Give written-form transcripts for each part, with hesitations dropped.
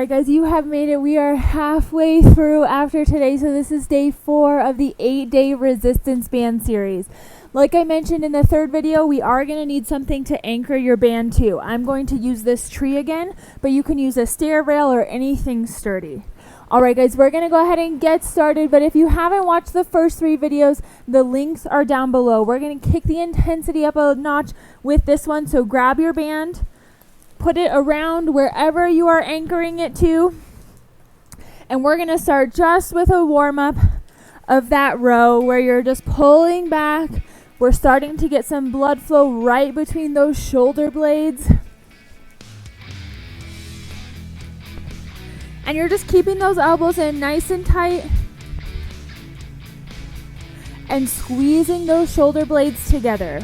right, guys, you have made it. We are halfway through after today. So this is day 4 of the 8-day resistance band series. Like I mentioned in the third video, we are going to need something to anchor your band to. I'm going to use this tree again, but you can use a stair rail or anything sturdy. All right, guys, we're going to go ahead and get started. But if you haven't watched the first 3 videos, the links are down below. We're going to kick the intensity up a notch with this one. So grab your band, put it around wherever you are anchoring it to. And we're going to start just with a warm-up of that row where you're just pulling back. We're starting to get some blood flow right between those shoulder blades. And you're just keeping those elbows in nice and tight and squeezing those shoulder blades together.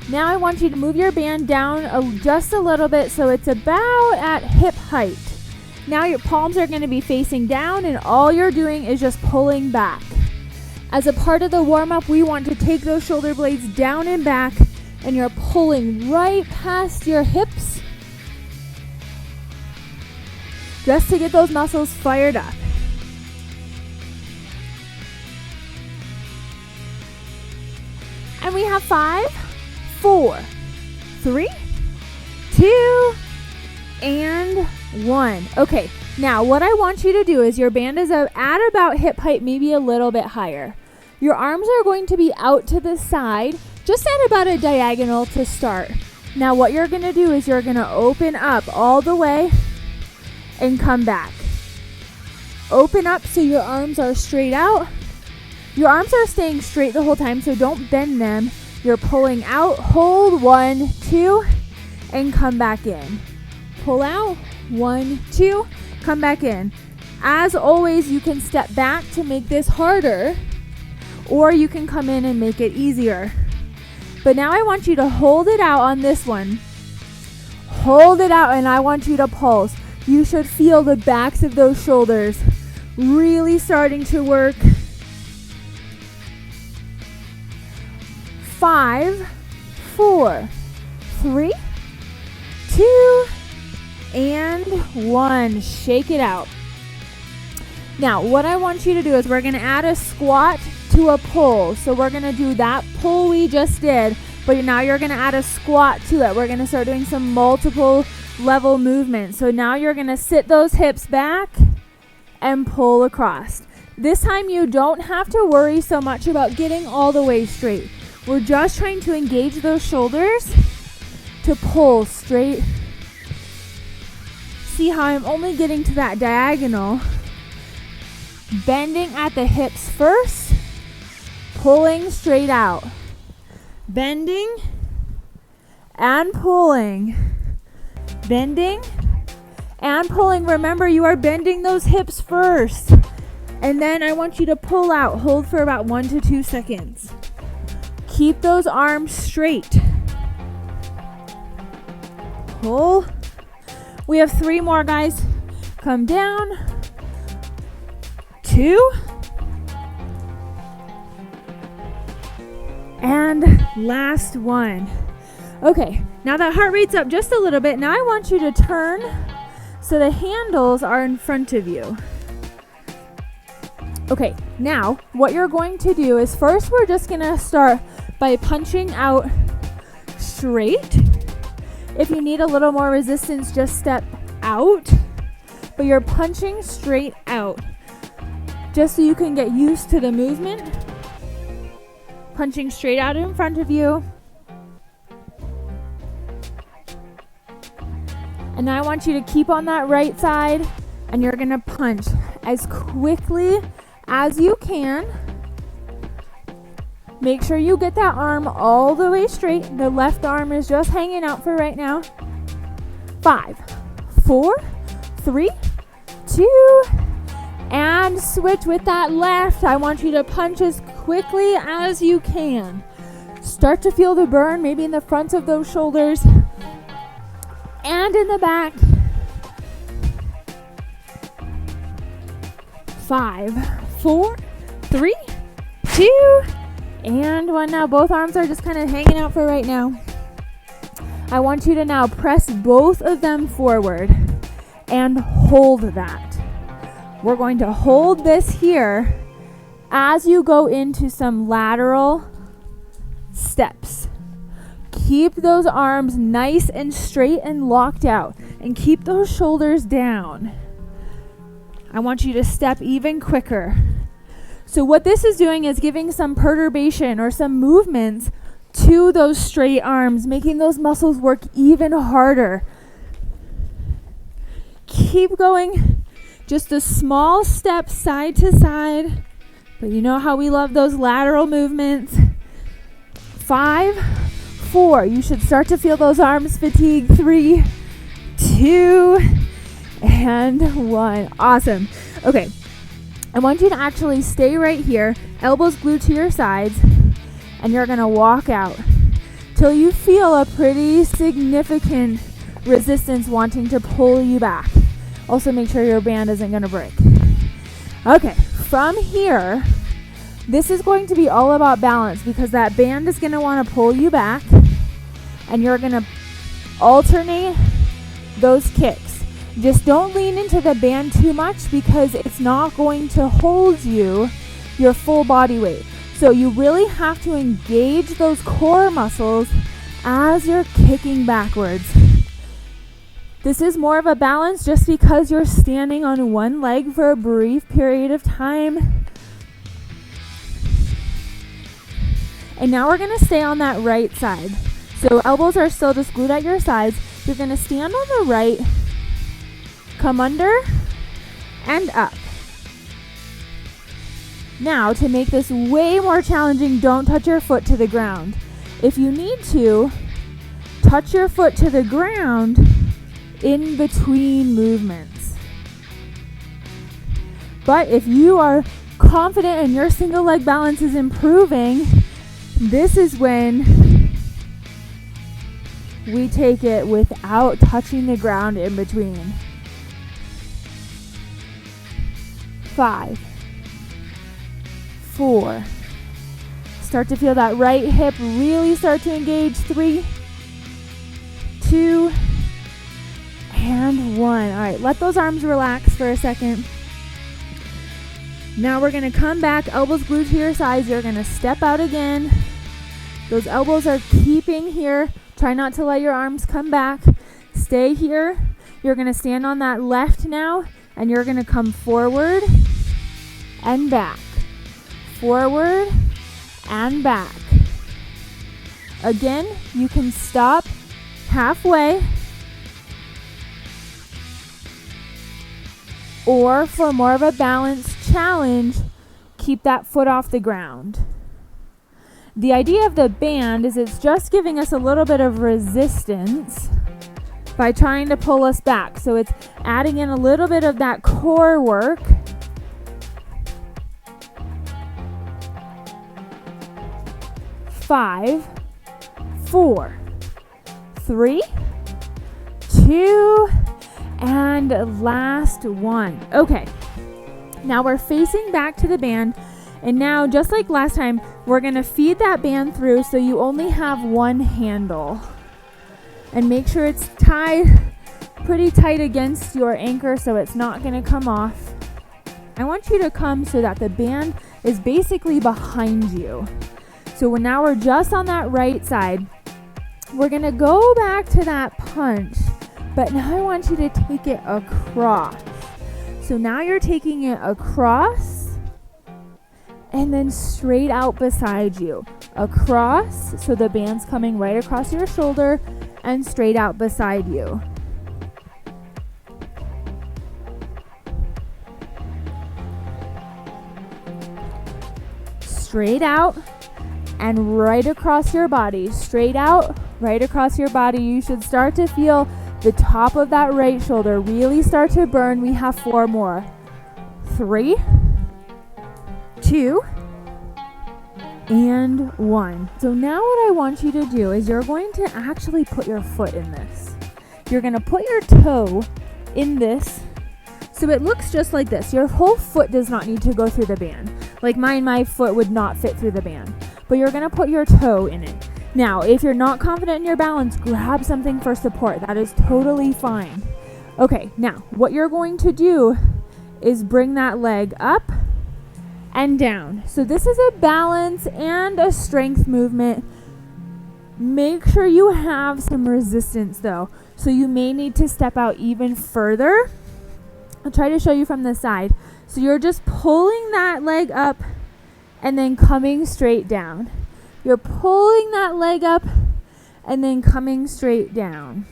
Now I want you to move your band down just a little bit so it's about at hip height. Now your palms are going to be facing down and all you're doing is just pulling back. As a part of the warm-up, we want to take those shoulder blades down and back, and you're pulling right past your hips just to get those muscles fired up. And we have 5, 4, 3, 2, and 1. Okay, now what I want you to do is your band is at about hip height, maybe a little bit higher. Your arms are going to be out to the side, just at about a diagonal to start. Now what you're going to do is you're going to open up all the way and come back. Open up so your arms are straight out. Your arms are staying straight the whole time, so don't bend them. You're pulling out, hold 1, 2, and come back in. Pull out, 1, 2, come back in. As always, you can step back to make this harder, or you can come in and make it easier. But now I want you to hold it out on this one. Hold it out, and I want you to pulse. You should feel the backs of those shoulders really starting to work. 5, 4, 3, 2, and 1. Shake it out. Now, what I want you to do is we're going to add a squat to a pull. So we're going to do that pull we just did, but now you're going to add a squat to it. We're going to start doing some multiple level movements. So now you're going to sit those hips back and pull across. This time you don't have to worry so much about getting all the way straight. We're just trying to engage those shoulders to pull straight. See how I'm only getting to that diagonal. Bending at the hips first, pulling straight out. Bending and pulling. Bending and pulling. Remember, you are bending those hips first. And then I want you to pull out. Hold for about 1 to 2 seconds. Keep those arms straight. Pull. We have 3 more, guys. Come down. 2. And last one. Okay, now that heart rate's up just a little bit. Now I want you to turn so the handles are in front of you. Okay, now what you're going to do is first we're just going to start by punching out straight. If you need a little more resistance, just step out. But you're punching straight out just so you can get used to the movement. Punching straight out in front of you. And now I want you to keep on that right side, and you're going to punch as quickly as you can. Make sure you get that arm all the way straight. The left arm is just hanging out for right now. 5, 4, 3, 2, and switch with that left. I want you to punch as quickly as you can. Start to feel the burn, maybe in the front of those shoulders and in the back. 5, 4, 3, 2, and 1. Now both arms are just kind of hanging out for right now. I want you to now press both of them forward and hold that. We're going to hold this here as you go into some lateral steps. Keep those arms nice and straight and locked out, and keep those shoulders down. I want you to step even quicker. So what this is doing is giving some perturbation or some movements to those straight arms, making those muscles work even harder. Keep going. Just a small step side to side. But you know how we love those lateral movements. 5, 4. You should start to feel those arms fatigue. 3, 2, and 1. Awesome. Okay. I want you to actually stay right here, elbows glued to your sides, and you're going to walk out till you feel a pretty significant resistance wanting to pull you back. Also make sure your band isn't going to break. Okay, from here, this is going to be all about balance because that band is going to want to pull you back, and you're going to alternate those kicks. Just don't lean into the band too much because it's not going to hold you your full body weight. So you really have to engage those core muscles as you're kicking backwards. This is more of a balance just because you're standing on one leg for a brief period of time. And now we're going to stay on that right side. So elbows are still just glued at your sides. You're going to stand on the right, come under, and up. Now, to make this way more challenging, don't touch your foot to the ground. If you need to, touch your foot to the ground in between movements. But if you are confident and your single leg balance is improving, this is when we take it without touching the ground in between. 5, 4. Start to feel that right hip really start to engage. 3, 2, and 1. All right, let those arms relax for a second. Now we're going to come back, elbows glued to your sides. You're going to step out again. Those elbows are keeping here. Try not to let your arms come back. Stay here. You're going to stand on that left now, and you're going to come forward and back. Forward and back. Again, you can stop halfway, or for more of a balanced challenge, keep that foot off the ground. The idea of the band is it's just giving us a little bit of resistance by trying to pull us back. So it's adding in a little bit of that core work. 5, 4, 3, 2, and last one. Okay, now we're facing back to the band, and now just like last time, we're going to feed that band through so you only have one handle. And make sure it's tied pretty tight against your anchor so it's not going to come off. I want you to come so that the band is basically behind you. So now we're just on that right side. We're going to go back to that punch, but now I want you to take it across. So now you're taking it across and then straight out beside you. Across, so the band's coming right across your shoulder, and straight out beside you. Straight out and right across your body. Straight out, right across your body. You should start to feel the top of that right shoulder really start to burn. We have 4 more. 3, 2, and 1. So now what I want you to do is you're going to actually put your foot in this. You're going to put your toe in this so it looks just like this. Your whole foot does not need to go through the band. Like my foot would not fit through the band. But you're going to put your toe in it. Now, if you're not confident in your balance, grab something for support. That is totally fine. Okay, now what you're going to do is bring that leg up and down. So this is a balance and a strength movement. Make sure you have some resistance though. So you may need to step out even further. I'll try to show you from the side. So you're just pulling that leg up and then coming straight down. You're pulling that leg up and then coming straight down.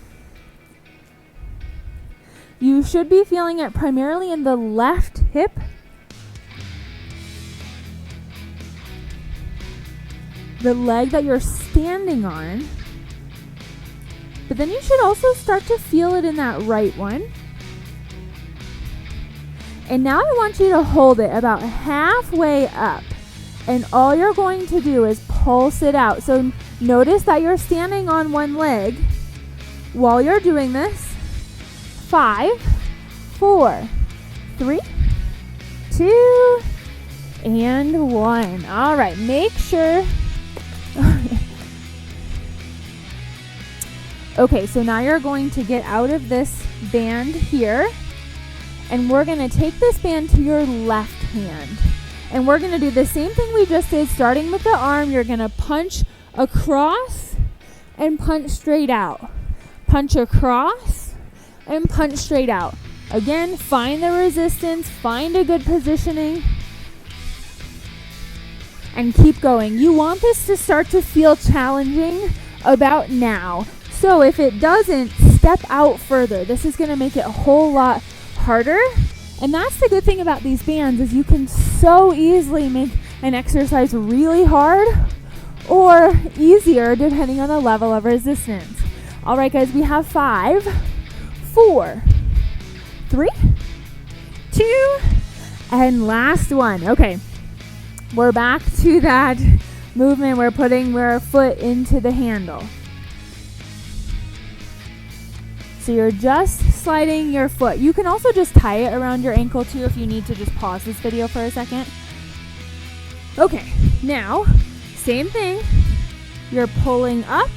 You should be feeling it primarily in the left hip. The leg that you're standing on. But then you should also start to feel it in that right one. And now I want you to hold it about halfway up. And all you're going to do is pulse it out. So notice that you're standing on one leg while you're doing this. 5, 4, 3, 2, and 1. All right, make sure. Okay, so now you're going to get out of this band here, and we're going to take this band to your left hand. And we're going to do the same thing we just did, starting with the arm. You're going to punch across and punch straight out. Punch across and punch straight out. Again, find the resistance, find a good positioning, and keep going. You want this to start to feel challenging about now. So if it doesn't, step out further. This is going to make it a whole lot harder. And that's the good thing about these bands, is you can so easily make an exercise really hard or easier depending on the level of resistance. All right, guys, we have 5, 4, 3, 2, and last one. Okay, we're back to that movement. We're putting our foot into the handle. So you're just sliding your foot. You can also just tie it around your ankle too if you need to just pause this video for a second. Okay, now, same thing. You're pulling up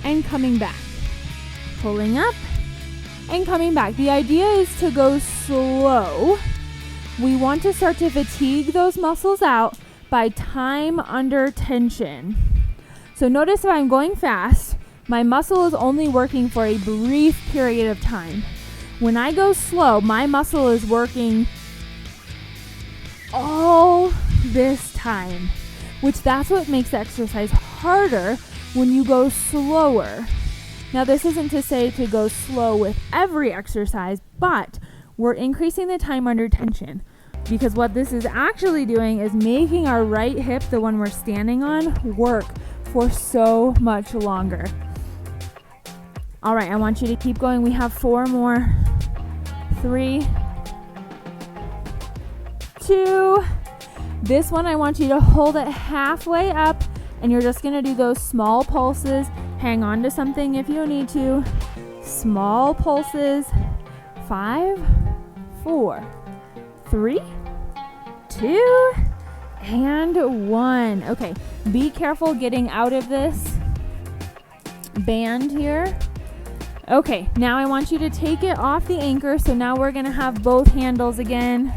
and coming back. Pulling up and coming back. The idea is to go slow. We want to start to fatigue those muscles out by time under tension. So notice if I'm going fast, my muscle is only working for a brief period of time. When I go slow, my muscle is working all this time, which that's what makes the exercise harder when you go slower. Now, this isn't to say to go slow with every exercise, but we're increasing the time under tension, because what this is actually doing is making our right hip, the one we're standing on, work for so much longer. All right, I want you to keep going. We have 4 more. 3, 2. This one, I want you to hold it halfway up, and you're just gonna do those small pulses. Hang on to something if you need to. Small pulses. 5, 4, 3, 2, and 1. Okay, be careful getting out of this band here. Okay, now I want you to take it off the anchor. So now we're going to have both handles again.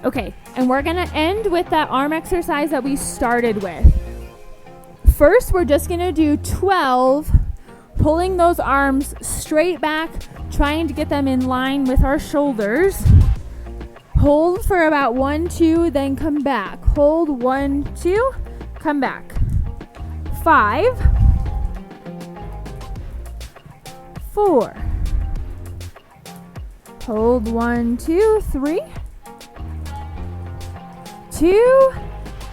Okay, and we're going to end with that arm exercise that we started with. First, we're just going to do 12, pulling those arms straight back, trying to get them in line with our shoulders. Hold for about 1, 2, then come back. Hold 1, 2, come back. 5, 4, hold 1, 2, 3, 2,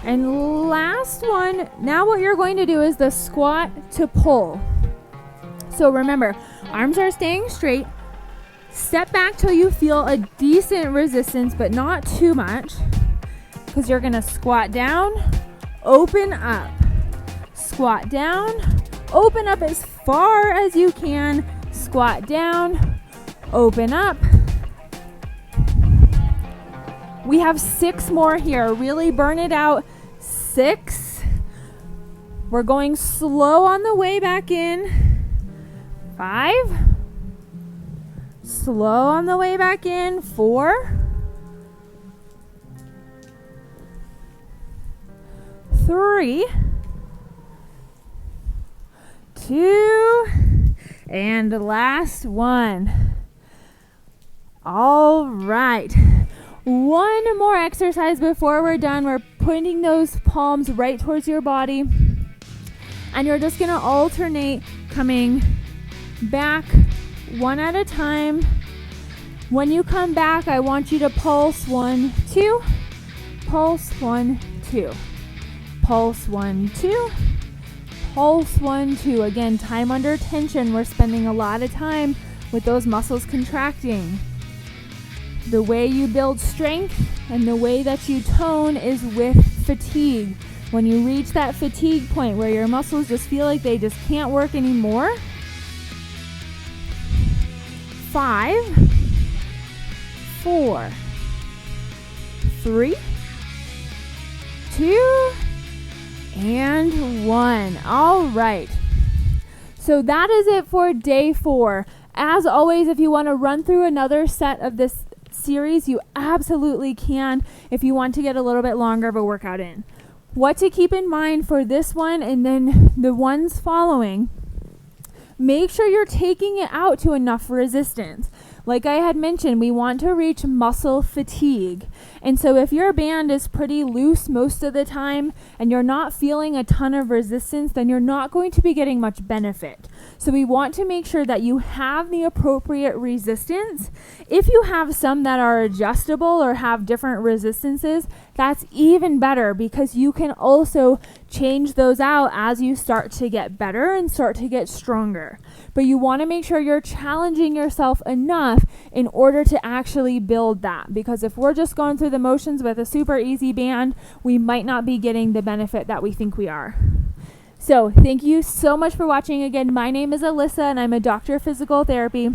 and last one. Now what you're going to do is the squat to pull. So remember, arms are staying straight. Step back till you feel a decent resistance, but not too much, because you're going to squat down, open up. Squat down, open up as far as you can, squat down, open up. We have 6 more here. Really burn it out. 6, We're going slow on the way back in. 5. Slow on the way back in. 4. 3. 2. And the last one. All right. One more exercise before we're done. We're pointing those palms right towards your body. And you're just going to alternate coming back one at a time. When you come back, I want you to pulse 1, 2. Pulse 1, 2. Pulse 1, 2. Pulse 1, 2. Again, time under tension. We're spending a lot of time with those muscles contracting. The way you build strength and the way that you tone is with fatigue. When you reach that fatigue point where your muscles just feel like they just can't work anymore. 5, 4, 3, 2, and 1. All right. So that is it for day 4. As always, if you want to run through another set of this series, you absolutely can if you want to get a little bit longer of a workout in. What to keep in mind for this one and then the ones following, make sure you're taking it out to enough resistance. Like I had mentioned, we want to reach muscle fatigue. And so if your band is pretty loose most of the time and you're not feeling a ton of resistance, then you're not going to be getting much benefit. So we want to make sure that you have the appropriate resistance. If you have some that are adjustable or have different resistances, that's even better because you can also change those out as you start to get better and start to get stronger. But you want to make sure you're challenging yourself enough in order to actually build that. Because if we're just going through the motions with a super easy band, we might not be getting the benefit that we think we are. So thank you so much for watching. Again, my name is Alyssa and I'm a doctor of physical therapy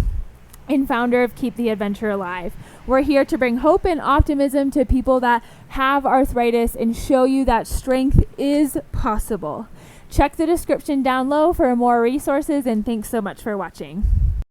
and founder of Keep the Adventure Alive. We're here to bring hope and optimism to people that have arthritis and show you that strength is possible. Check the description down low for more resources, and thanks so much for watching.